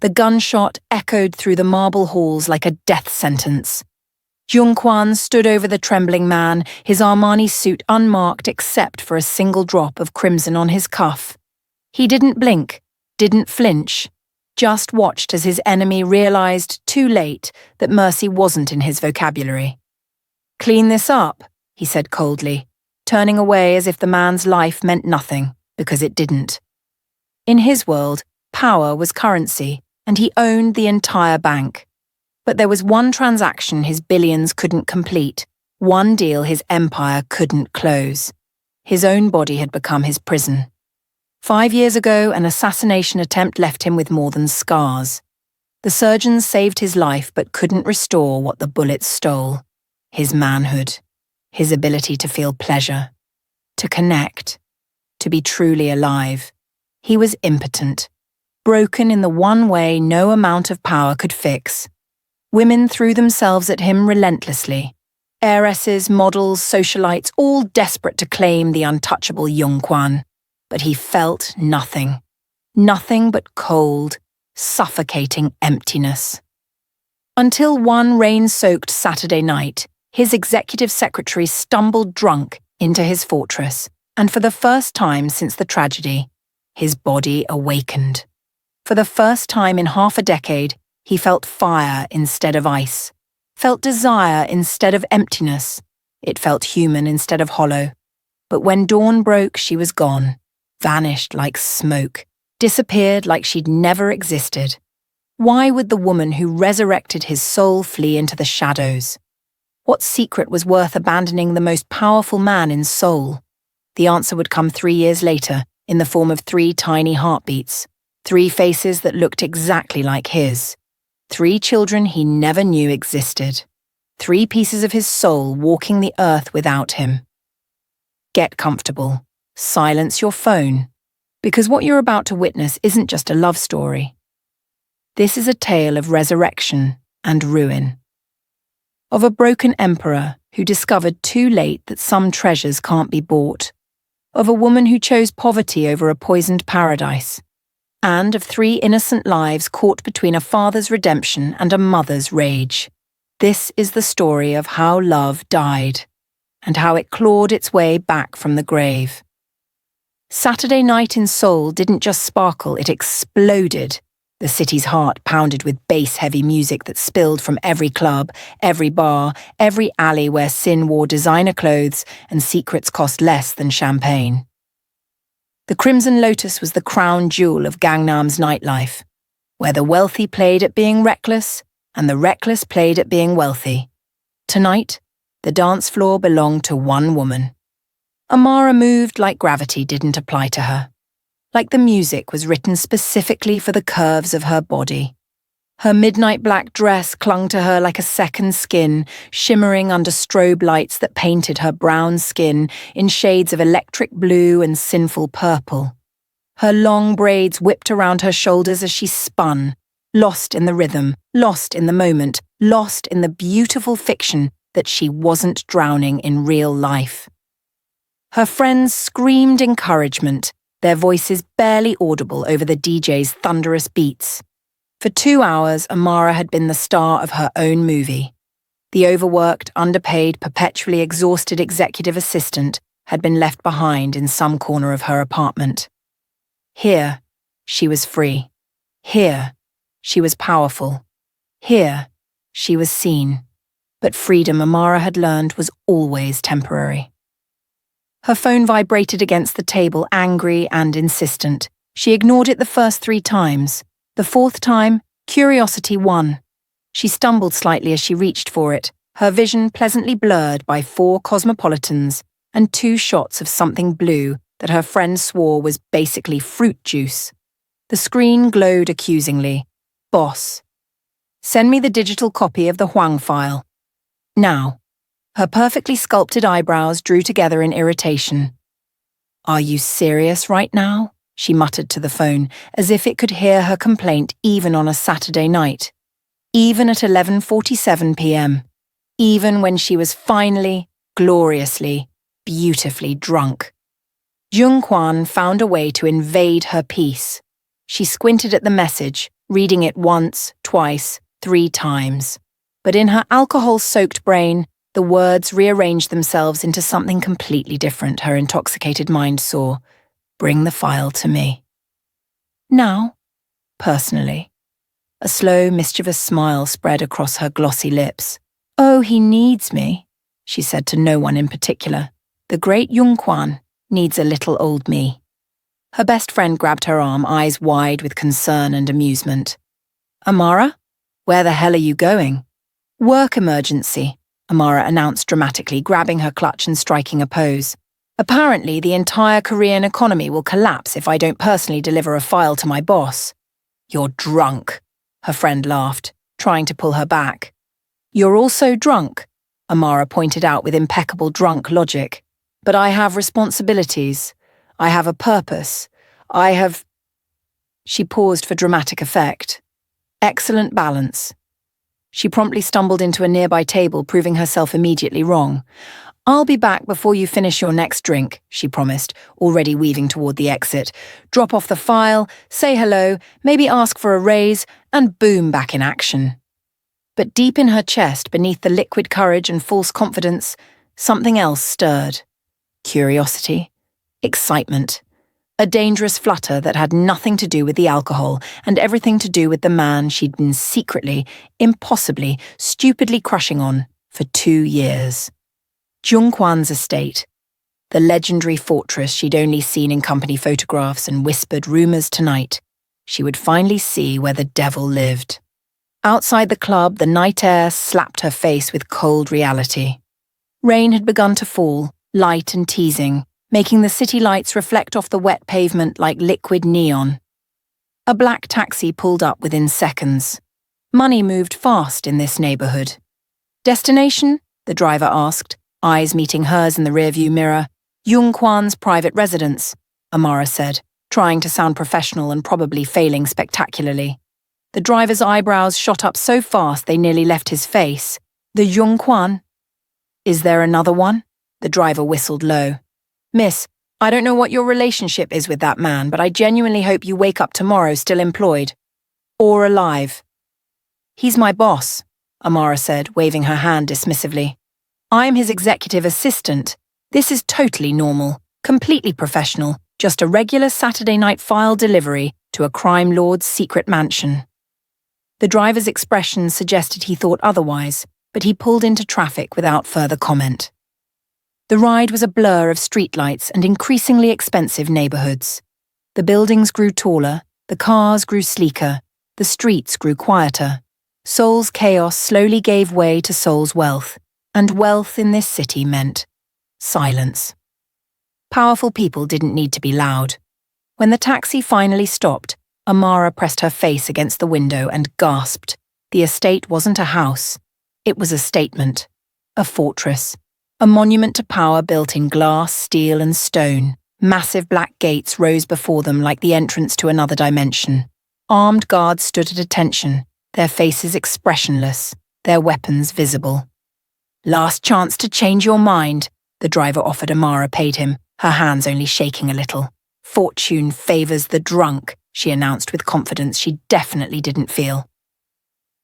The gunshot echoed through the marble halls like a death sentence. Jung-kwan stood over the trembling man, his Armani suit unmarked except for a single drop of crimson on his cuff. He didn't blink, didn't flinch, just watched as his enemy realized too late that mercy wasn't in his vocabulary. "Clean this up," he said coldly, turning away as if the man's life meant nothing, because it didn't. In his world, power was currency, and he owned the entire bank. But there was one transaction his billions couldn't complete, one deal his empire couldn't close. His own body had become his prison. 5 years ago, an assassination attempt left him with more than scars. The surgeons saved his life but couldn't restore what the bullets stole: his manhood, his ability to feel pleasure, to connect, to be truly alive. He was impotent, broken in the one way no amount of power could fix. Women threw themselves at him relentlessly. Heiresses, models, socialites, all desperate to claim the untouchable Jung-kwan. But he felt nothing. Nothing but cold, suffocating emptiness. Until one rain-soaked Saturday night, his executive secretary stumbled drunk into his fortress, and for the first time since the tragedy, his body awakened. For the first time in half a decade, he felt fire instead of ice, felt desire instead of emptiness. It felt human instead of hollow. But when dawn broke, she was gone, vanished like smoke, disappeared like she'd never existed. Why would the woman who resurrected his soul flee into the shadows? What secret was worth abandoning the most powerful man in Seoul? The answer would come 3 years later, in the form of 3 tiny heartbeats, 3 faces that looked exactly like his. 3 children he never knew existed. 3 pieces of his soul walking the earth without him. Get comfortable. Silence your phone. Because what you're about to witness isn't just a love story. This is a tale of resurrection and ruin. Of a broken emperor who discovered too late that some treasures can't be bought. Of a woman who chose poverty over a poisoned paradise. And of 3 innocent lives caught between a father's redemption and a mother's rage. This is the story of how love died, and how it clawed its way back from the grave. Saturday night in Seoul didn't just sparkle, it exploded. The city's heart pounded with bass-heavy music that spilled from every club, every bar, every alley where sin wore designer clothes and secrets cost less than champagne. The Crimson Lotus was the crown jewel of Gangnam's nightlife, where the wealthy played at being reckless and the reckless played at being wealthy. Tonight, the dance floor belonged to one woman. Amara moved like gravity didn't apply to her, like the music was written specifically for the curves of her body. Her midnight black dress clung to her like a second skin, shimmering under strobe lights that painted her brown skin in shades of electric blue and sinful purple. Her long braids whipped around her shoulders as she spun, lost in the rhythm, lost in the moment, lost in the beautiful fiction that she wasn't drowning in real life. Her friends screamed encouragement, their voices barely audible over the DJ's thunderous beats. For 2 hours, Amara had been the star of her own movie. The overworked, underpaid, perpetually exhausted executive assistant had been left behind in some corner of her apartment. Here, she was free. Here, she was powerful. Here, she was seen. But freedom, Amara had learned, was always temporary. Her phone vibrated against the table, angry and insistent. She ignored it the first 3 times. The 4th time, curiosity won. She stumbled slightly as she reached for it, her vision pleasantly blurred by 4 cosmopolitans and 2 shots of something blue that her friend swore was basically fruit juice. The screen glowed accusingly. Boss. Send me the digital copy of the Huang file. Now. Her perfectly sculpted eyebrows drew together in irritation. Are you serious right now? She muttered to the phone, as if it could hear her complaint even on a Saturday night. Even at 11:47 p.m. Even when she was finally, gloriously, beautifully drunk. Jung-kwan found a way to invade her peace. She squinted at the message, reading it once, twice, 3 times. But in her alcohol-soaked brain, the words rearranged themselves into something completely different. Her intoxicated mind saw, "Bring the file to me." Now, personally. A slow, mischievous smile spread across her glossy lips. "Oh, he needs me," she said to no one in particular. "The great Yongquan needs a little old me." Her best friend grabbed her arm, eyes wide with concern and amusement. "Amara? Where the hell are you going?" "Work emergency," Amara announced dramatically, grabbing her clutch and striking a pose. "Apparently, the entire Korean economy will collapse if I don't personally deliver a file to my boss." "You're drunk," her friend laughed, trying to pull her back. "You're also drunk," Amara pointed out with impeccable drunk logic. "But I have responsibilities. I have a purpose. I have—" She paused for dramatic effect. Excellent balance. She promptly stumbled into a nearby table, proving herself immediately wrong. "I'll be back before you finish your next drink," she promised, already weaving toward the exit. "Drop off the file, say hello, maybe ask for a raise, and boom, back in action." But deep in her chest, beneath the liquid courage and false confidence, something else stirred. Curiosity, excitement, a dangerous flutter that had nothing to do with the alcohol and everything to do with the man she'd been secretly, impossibly, stupidly crushing on for 2 years. Jungkwan's estate, the legendary fortress she'd only seen in company photographs and whispered rumours tonight. She would finally see where the devil lived. Outside the club, the night air slapped her face with cold reality. Rain had begun to fall, light and teasing, making the city lights reflect off the wet pavement like liquid neon. A black taxi pulled up within seconds. Money moved fast in this neighbourhood. "Destination?" the driver asked, eyes meeting hers in the rearview mirror. "Yongquan's private residence," Amara said, trying to sound professional and probably failing spectacularly. The driver's eyebrows shot up so fast they nearly left his face. "The Yongquan? Is there another one?" The driver whistled low. "Miss, I don't know what your relationship is with that man, but I genuinely hope you wake up tomorrow still employed. Or alive." "He's my boss," Amara said, waving her hand dismissively. "I'm his executive assistant. This is totally normal, completely professional, just a regular Saturday night file delivery to a crime lord's secret mansion." The driver's expression suggested he thought otherwise, but he pulled into traffic without further comment. The ride was a blur of streetlights and increasingly expensive neighbourhoods. The buildings grew taller, the cars grew sleeker, the streets grew quieter. Seoul's chaos slowly gave way to Seoul's wealth, and wealth in this city meant silence. Powerful people didn't need to be loud. When the taxi finally stopped, Amara pressed her face against the window and gasped. The estate wasn't a house. It was a statement, a fortress. A monument to power built in glass, steel and stone. Massive black gates rose before them like the entrance to another dimension. Armed guards stood at attention, their faces expressionless, their weapons visible. "Last chance to change your mind," the driver offered. Amara paid him, her hands only shaking a little. "Fortune favours the drunk," she announced with confidence she definitely didn't feel.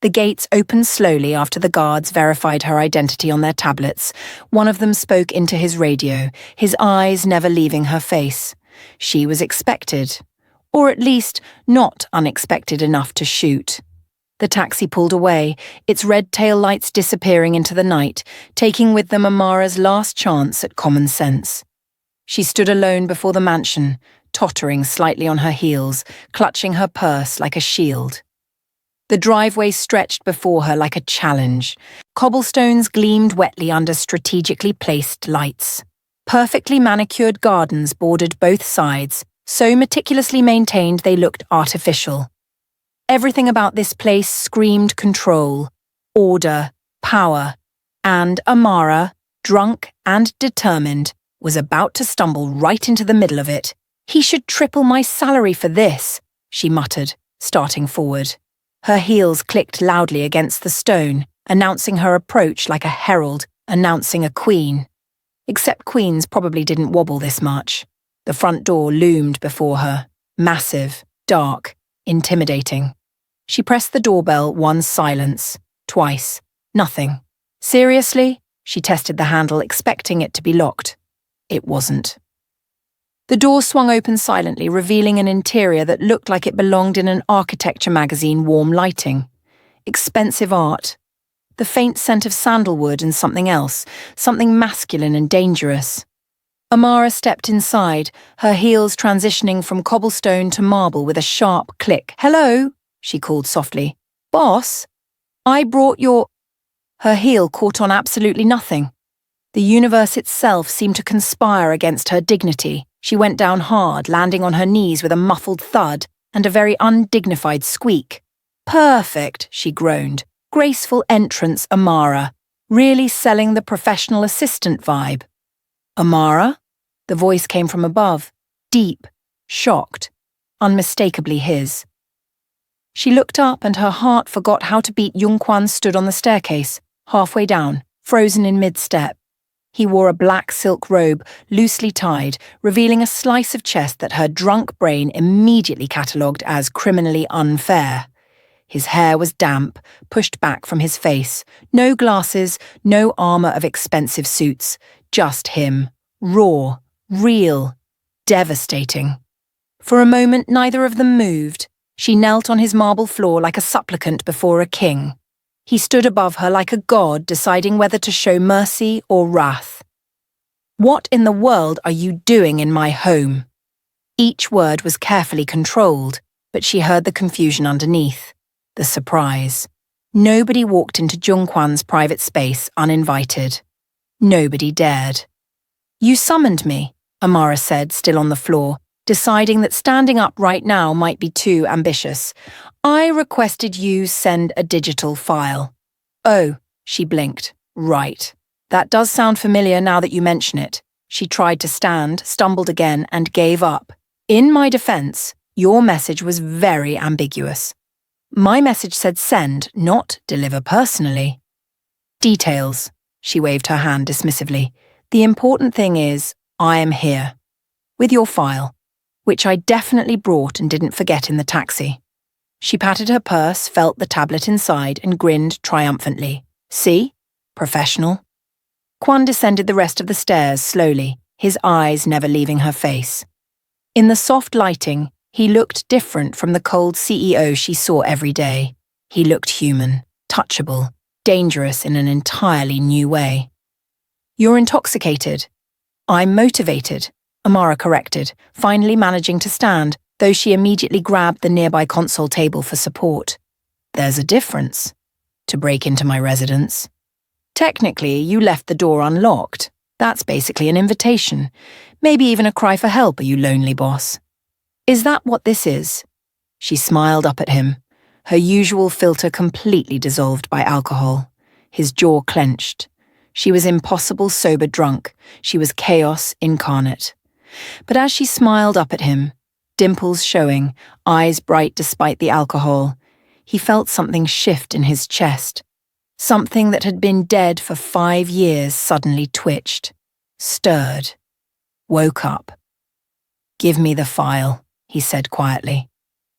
The gates opened slowly after the guards verified her identity on their tablets. One of them spoke into his radio, his eyes never leaving her face. She was expected, or at least not unexpected enough to shoot. The taxi pulled away, its red tail lights disappearing into the night, taking with them Amara's last chance at common sense. She stood alone before the mansion, tottering slightly on her heels, clutching her purse like a shield. The driveway stretched before her like a challenge. Cobblestones gleamed wetly under strategically placed lights. Perfectly manicured gardens bordered both sides, so meticulously maintained they looked artificial. Everything about this place screamed control, order, power, and Amara, drunk and determined, was about to stumble right into the middle of it. "He should triple my salary for this," she muttered, starting forward. Her heels clicked loudly against the stone, announcing her approach like a herald announcing a queen. Except queens probably didn't wobble this much. The front door loomed before her, massive, dark, intimidating. She pressed the doorbell once, silence. Twice. Nothing. Seriously? She tested the handle, expecting it to be locked. It wasn't. The door swung open silently, revealing an interior that looked like it belonged in an architecture magazine, warm lighting. Expensive art. The faint scent of sandalwood and something else, something masculine and dangerous. Amara stepped inside, her heels transitioning from cobblestone to marble with a sharp click. "Hello," she called softly. "Boss? I brought your—" Her heel caught on absolutely nothing. The universe itself seemed to conspire against her dignity. She went down hard, landing on her knees with a muffled thud and a very undignified squeak. "Perfect," she groaned. "Graceful entrance, Amara. Really selling the professional assistant vibe." "Amara?" The voice came from above, deep, shocked, unmistakably his. She looked up and her heart forgot how to beat. Yongkwan stood on the staircase, halfway down, frozen in mid-step. He wore a black silk robe, loosely tied, revealing a slice of chest that her drunk brain immediately catalogued as criminally unfair. His hair was damp, pushed back from his face. No glasses, no armor of expensive suits. Just him. Raw, real, devastating. For a moment, neither of them moved. She knelt on his marble floor like a supplicant before a king. He stood above her like a god, deciding whether to show mercy or wrath. "What in the world are you doing in my home?" Each word was carefully controlled, but she heard the confusion underneath, the surprise. Nobody walked into Jungkwan's private space uninvited. Nobody dared. "You summoned me," Amara said, still on the floor, deciding that standing up right now might be too ambitious. "I requested you send a digital file." "Oh," she blinked. "Right. That does sound familiar now that you mention it." She tried to stand, stumbled again, and gave up. "In my defense, your message was very ambiguous. My message said send, not deliver personally." "Details," she waved her hand dismissively. "The important thing is, I am here. With your file, which I definitely brought and didn't forget in the taxi." She patted her purse, felt the tablet inside, and grinned triumphantly. "See? Professional." Kwan descended the rest of the stairs slowly, his eyes never leaving her face. In the soft lighting, he looked different from the cold CEO she saw every day. He looked human, touchable, dangerous in an entirely new way. "You're intoxicated." "I'm motivated," Amara corrected, finally managing to stand, though she immediately grabbed the nearby console table for support. "There's a difference. To break into my residence. Technically, you left the door unlocked. That's basically an invitation. Maybe even a cry for help, are you lonely, boss?" "Is that what this is?" She smiled up at him, her usual filter completely dissolved by alcohol. His jaw clenched. She was impossible sober drunk. She was chaos incarnate. But as she smiled up at him, dimples showing, eyes bright despite the alcohol, he felt something shift in his chest. Something that had been dead for 5 years suddenly twitched, stirred, woke up. "Give me the file," he said quietly.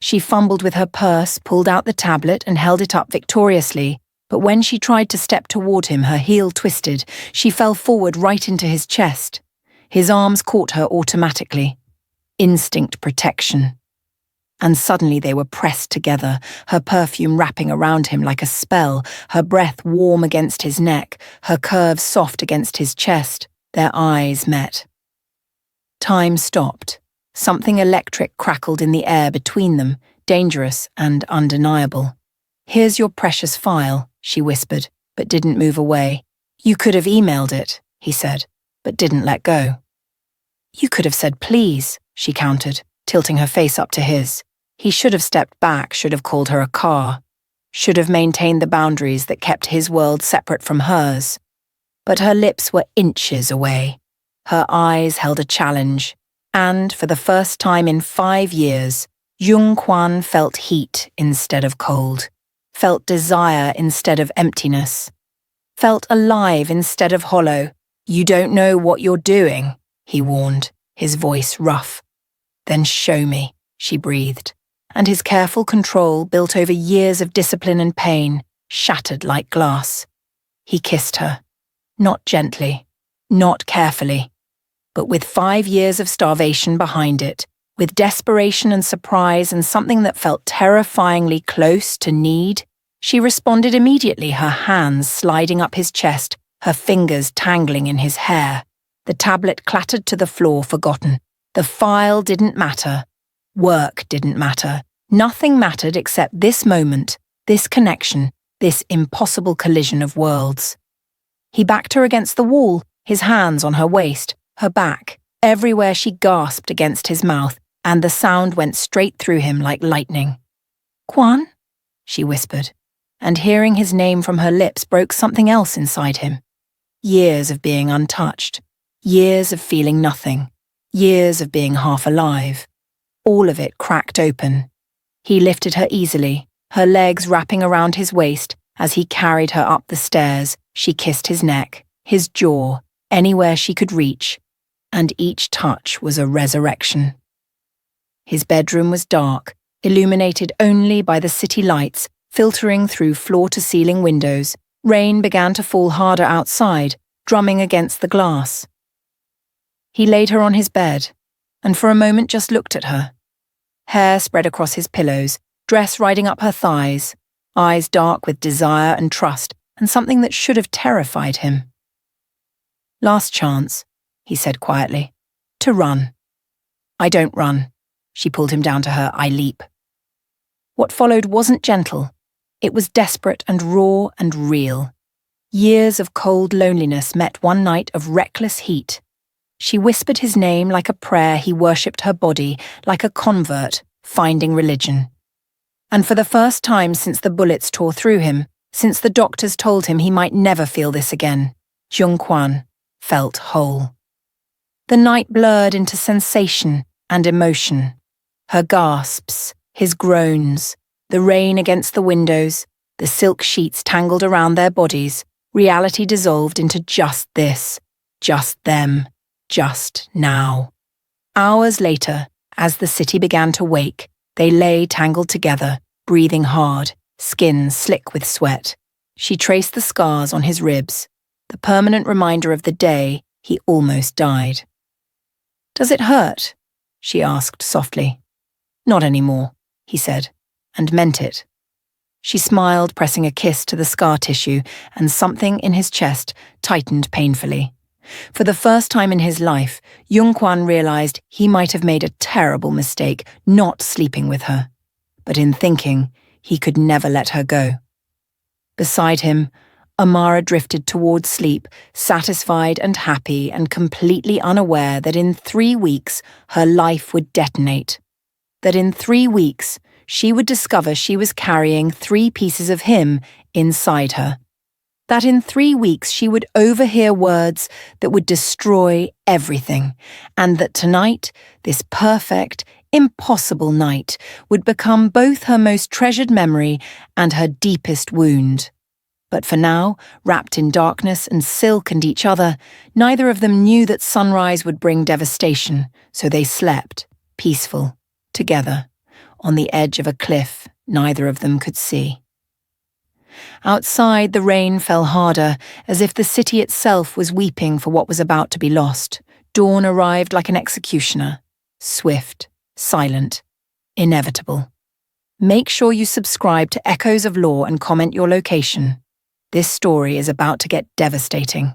She fumbled with her purse, pulled out the tablet and held it up victoriously, but when she tried to step toward him, her heel twisted. She fell forward right into his chest. His arms caught her automatically. Instinct protection. And suddenly they were pressed together, her perfume wrapping around him like a spell, her breath warm against his neck, her curves soft against his chest. Their eyes met. Time stopped. Something electric crackled in the air between them, dangerous and undeniable. "Here's your precious file," she whispered, but didn't move away. "You could have emailed it," he said, but didn't let go. "You could have said please," she countered, tilting her face up to his. He should have stepped back, should have called her a car, should have maintained the boundaries that kept his world separate from hers. But her lips were inches away. Her eyes held a challenge, and for the first time in 5 years, Jung Kwan felt heat instead of cold, felt desire instead of emptiness, felt alive instead of hollow. "You don't know what you're doing," he warned, his voice rough. "Then show me," she breathed. and his careful control, built over years of discipline and pain, shattered like glass. He kissed her, not gently, not carefully, but with 5 years of starvation behind it, with desperation and surprise and something that felt terrifyingly close to need. She responded immediately, her hands sliding up his chest, her fingers tangling in his hair. The tablet clattered to the floor, forgotten. The file didn't matter. Work didn't matter. Nothing mattered except this moment, this connection, this impossible collision of worlds. He backed her against the wall, his hands on her waist, her back, everywhere she gasped against his mouth, and the sound went straight through him like lightning. "Kwan?" she whispered, and hearing his name from her lips broke something else inside him. Years of being untouched, years of feeling nothing, years of being half alive. All of it cracked open. He lifted her easily, her legs wrapping around his waist as he carried her up the stairs. She kissed his neck, his jaw, anywhere she could reach, and each touch was a resurrection. His bedroom was dark, illuminated only by the city lights filtering through floor-to-ceiling windows. Rain began to fall harder outside, drumming against the glass. He laid her on his bed, and for a moment just looked at her. Hair spread across his pillows, dress riding up her thighs, eyes dark with desire and trust, and something that should have terrified him. "Last chance," he said quietly, "to run." "I don't run." She pulled him down to her. "I leap." What followed wasn't gentle. It was desperate and raw and real. Years of cold loneliness met one night of reckless heat. She whispered his name like a prayer. He worshipped her body, like a convert, finding religion. And for the first time since the bullets tore through him, since the doctors told him he might never feel this again, Jung Kwan felt whole. The night blurred into sensation and emotion. Her gasps, his groans, the rain against the windows, the silk sheets tangled around their bodies. Reality dissolved into just this, just them, just now. Hours later, as the city began to wake, they lay tangled together, breathing hard, skin slick with sweat. She traced the scars on his ribs, the permanent reminder of the day he almost died. "Does it hurt?" she asked softly. "Not anymore," he said, and meant it. She smiled, pressing a kiss to the scar tissue, and something in his chest tightened painfully. For the first time in his life, Jung Kwan realized he might have made a terrible mistake not sleeping with her. But in thinking, he could never let her go. Beside him, Amara drifted towards sleep, satisfied and happy and completely unaware that in 3 weeks her life would detonate. That in 3 weeks she would discover she was carrying 3 pieces of him inside her. That in 3 weeks she would overhear words that would destroy everything, and that tonight, this perfect, impossible night, would become both her most treasured memory and her deepest wound. But for now, wrapped in darkness and silk and each other, neither of them knew that sunrise would bring devastation, so they slept, peaceful, together, on the edge of a cliff neither of them could see. Outside, the rain fell harder, as if the city itself was weeping for what was about to be lost. Dawn arrived like an executioner, swift, silent, inevitable. Make sure you subscribe to Echoes of Law and comment your location. This story is about to get devastating.